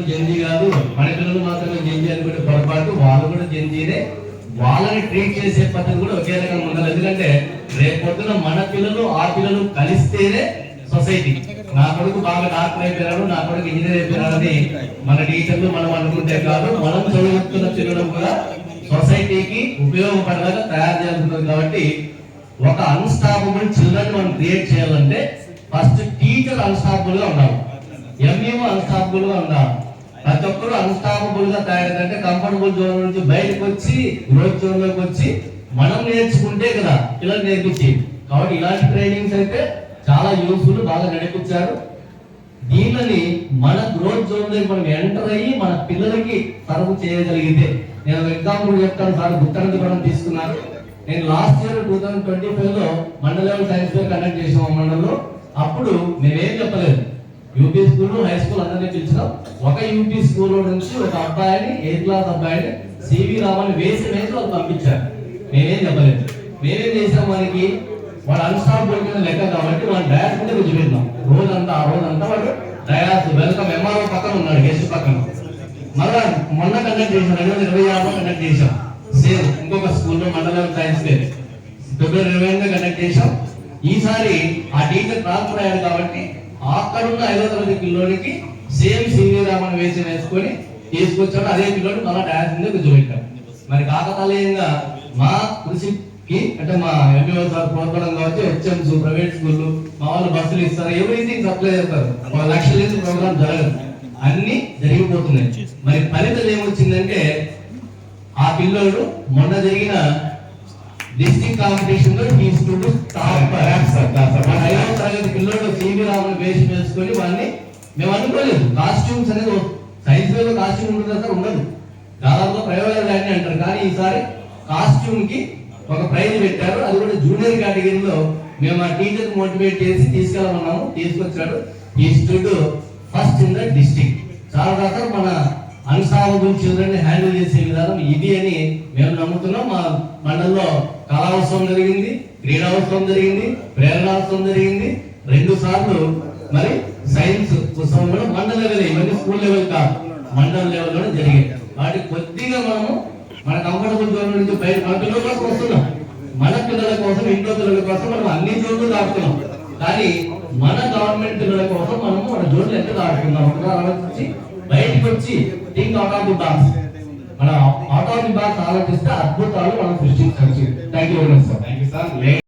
జంజీ కాదు, మన పిల్లలు మాత్రమే జంజీ అనుకునే పొరపాటు. వాళ్ళు కూడా జంజీనే. వాళ్ళని ట్రీట్ చేసే పద్ధతి కూడా ఒకే రకంగా ఉండాలి. ఎందుకంటే రేపు పొద్దున మన పిల్లలు ఆ పిల్లలు కలిస్తేనే సొసైటీ. నా కొడుకు బాగా డాక్టర్ అయిపోయినాడు, నా కొడుకు ఇంజనీర్ అయిపోయినాడని మన టీచర్లు మనం అనుకుంటే కాదు, మనం చదువుతున్న పిల్లలు కూడా సొసైటీకి ఉపయోగపడేలాగా తయారు చేయాల్సింది. కాబట్టి ఒక అన్స్టాపబుల్ చిల్డ్రన్ మనం క్రియేట్ చేయాలంటే ఫస్ట్ టీచర్ అన్స్టాపబుల్ గా ఉండాలి, ఎంఈఓ అన్స్టాపబుల్ గా ఉండాలి. ప్రతి ఒక్కరు అన్స్టాపబుల్ గా తయారైందంటే కంఫర్టబుల్ జోన్ నుంచి బయటకు వచ్చి గ్రోత్ జోన్ లోకి వచ్చి మనం నేర్చుకుంటే కదా పిల్లలు నేర్పించి. కాబట్టి ఇలాంటి ట్రైనింగ్స్ అయితే చాలా యూస్ఫుల్, బాగా నడిపించారు. దీనిని మన గ్రోత్ జోన్ లోకి మనం ఎంటర్ అయ్యి మన పిల్లలకి సర్వ్ చేయగలిగితే, నేను ఒక ఎగ్జాంపుల్ చెప్తాను సార్. గుర్తనంతపురం తీసుకున్నాను. నేను లాస్ట్ ఇయర్ 2025 లో మండల లెవెల్ సైన్స్ ఫేర్ కండక్ట్ చేసాం మండలంలో. అప్పుడు మేమేం చెప్పలేదు, యూపీ స్కూల్ హై స్కూల్ అందరినీ పిలిచినాం. ఒక యూపీ స్కూల్ నుంచి ఒక అబ్బాయిని 8th క్లాస్ అబ్బాయిని సివి రామని వేసి వాళ్ళు పంపించారు. మేమేం చెప్పలేదు. మేమేం చేసాం, మనకి వాడు అన్స్టాపబుల్ కింద లెక్క కాబట్టి వాడు డయాస్ మీద కూర్చోబెట్టినాం. రోజంతా ఆ రోజంతా వాడు డయాస్ వెల్కమ్ ఎంఆర్ఓ పక్కన ఉన్నాడు, గెస్ట్ పక్కన. మళ్ళా మొన్న కండక్ట్ చేసాం, 2026లో కండక్ట్ చేసాం. సేమ్ ఇంకొక స్కూల్లో మండల సైన్స్ ఫేర్ ఫిబ్రవరి 20 కండక్ట్ చేసాం. ఈసారి ఆ టీచర్ ట్రాన్స్ఫర్ అయ్యాడు కాబట్టి అక్కడున్న 5వ తరగతి పిల్లోడికి సేమ్ సివి రామన్ వేసుకొని తీసుకొచ్చాడు. అదే పిల్లోడు మళ్ళీ డాన్స్ మీద కూర్చోబెట్టాడు. మరి కాకతాళీయంగా మా కృషికి అంటే మా ఎంపీఓ సార్ ప్రోత్సాహం కావచ్చు, హెచ్ఎంస్ ప్రైవేట్ స్కూళ్ళు మా వాళ్ళు బస్సులు ఇస్తారు, ఎవ్రీథింగ్ సప్లై చేస్తారు. 1 లక్షల నుంచి ప్రోగ్రామ్ జరగదు, అన్ని జరిగిపోతున్నాయి. మరి ఫలితం ఏమొచ్చిందంటే ఆ పిల్లోడు మొన్న జరిగిన డిస్ట్రిక్ట్ కాంపిటీషన్ లో ఈ స్టూడెంట్ టాప్ ర్యాంక్స్. 5వ తరగతి పిల్లోడు సివి రామన్ వేసుకొని వాడిని మేము అనుకోలేదు. కాస్ట్యూమ్స్ అనేది సైన్స్ వేలో కాస్ట్యూమ్ ఉంటుంది, ఉండదు. దాదాపుగా ప్రయోగాలు అన్ని అంటారు. కానీ ఈసారి కాస్ట్యూమ్ కి ఒక ప్రైజ్ పెట్టారు. అది కూడా జూనియర్ కేటగిరీలో మేము ఆ టీచర్ మోటివేట్ చేసి తీసుకెళ్ళమన్నాము, తీసుకొచ్చాడు. ఈ student first in the district. చాలా రకాల మన అన్స్టాపబుల్ చిల్డ్రన్ హ్యాండిల్ చేసే విధానం ఇది అని మేము నమ్ముతున్నాం. మా మండలంలో కళాోత్సవం జరిగింది, క్రీడాోత్సవం జరిగింది, ప్రేరణోత్సవం జరిగింది. 2 సార్లు మరి సైన్స్ ఉత్సవం కూడా మండల లెవెల్, ఇవన్నీ స్కూల్ లెవెల్ కాదు, మండల లెవెల్లో జరిగాయి. వాటికి కొద్దిగా మనము మన కంఫర్టబుల్ జోన్ నుంచి బయట మన పిల్లల కోసం వస్తున్నాం. మన పిల్లల కోసం, ఇంట్లో పిల్లల కోసం మనం అన్ని జోన్లు దాటుతున్నాం. కానీ మన గవర్నమెంట్ పిల్లల కోసం మనము మన జోన్లు ఎంత దాటుతున్నాం ఒకసారి ఆలోచించి బయటకు వచ్చి think out of the box. మన అవుట్ ఆఫ్ ది బాక్స్ ఆలోచిస్తే అద్భుతాలు మనం సృష్టించవచ్చు. Thank you very much sir. Thank you sir.